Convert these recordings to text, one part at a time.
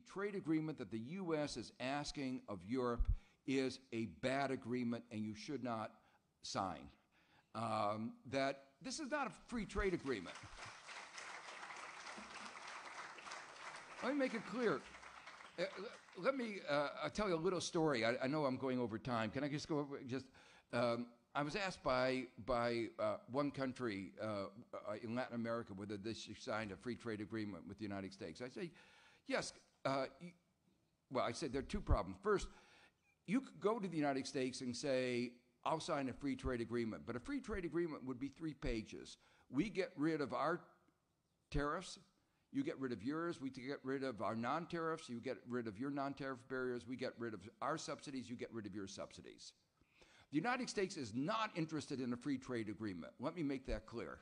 trade agreement that the U.S. is asking of Europe is a bad agreement and you should not sign. That this is not a free trade agreement. Let me make it clear. Let me tell you a little story. I know I'm going over time. Can I just go over just? I was asked by one country in Latin America whether they should sign a free trade agreement with the United States. I say, yes. Well, I said there are two problems. First, you could go to the United States and say, I'll sign a free trade agreement, but a free trade agreement would be 3 pages. We get rid of our tariffs. You get rid of yours. We get rid of our non-tariffs. You get rid of your non-tariff barriers. We get rid of our subsidies. You get rid of your subsidies. The United States is not interested in a free trade agreement. Let me make that clear.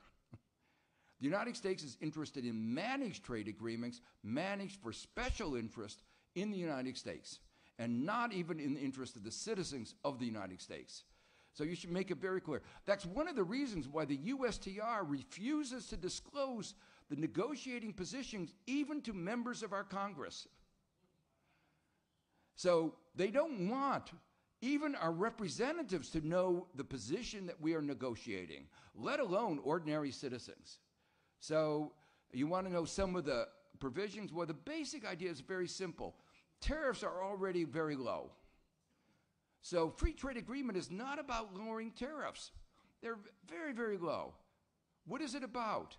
The United States is interested in managed trade agreements, managed for special interest in the United States, and not even in the interest of the citizens of the United States. So you should make it very clear. That's one of the reasons why the USTR refuses to disclose the negotiating positions even to members of our Congress. So they don't want even our representatives to know the position that we are negotiating, let alone ordinary citizens. So you want to know some of the provisions? Well, the basic idea is very simple. Tariffs are already very low. So free trade agreement is not about lowering tariffs. They're very, very low. What is it about?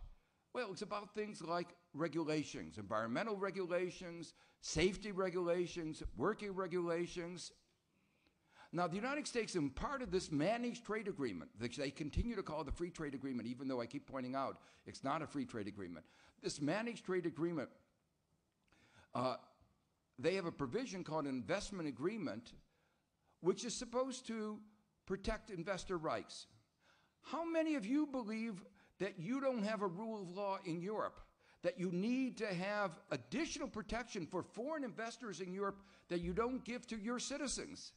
Well, it's about things like regulations, environmental regulations, safety regulations, working regulations. Now, the United States, in part of this managed trade agreement, which they continue to call the free trade agreement, even though I keep pointing out it's not a free trade agreement. This managed trade agreement, they have a provision called an investment agreement, which is supposed to protect investor rights. How many of you believe that you don't have a rule of law in Europe, that you need to have additional protection for foreign investors in Europe that you don't give to your citizens?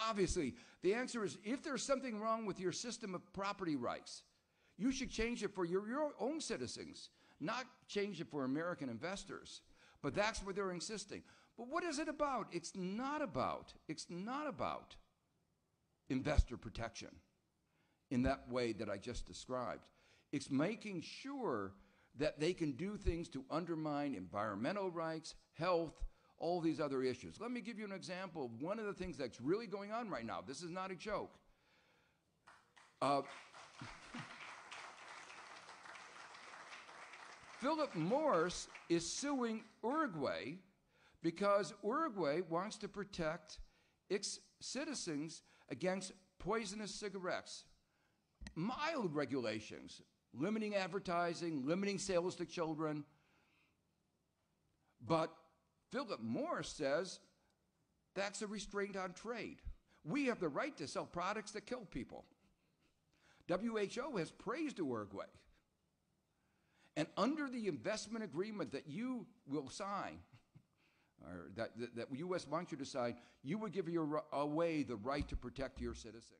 Obviously, the answer is if there's something wrong with your system of property rights, you should change it for your own citizens, not change it for American investors. But that's what they're insisting. But what is it about? It's not about investor protection in that way that I just described. It's making sure that they can do things to undermine environmental rights, health, all these other issues. Let me give you an example of one of the things that's really going on right now. This is not a joke. Philip Morris is suing Uruguay because Uruguay wants to protect its citizens against poisonous cigarettes. Mild regulations, limiting advertising, limiting sales to children. But Philip Morris says that's a restraint on trade. We have the right to sell products that kill people. WHO has praised Uruguay. And under the investment agreement that you will sign, or that the U.S. wants you to sign, you would give away the right to protect your citizens.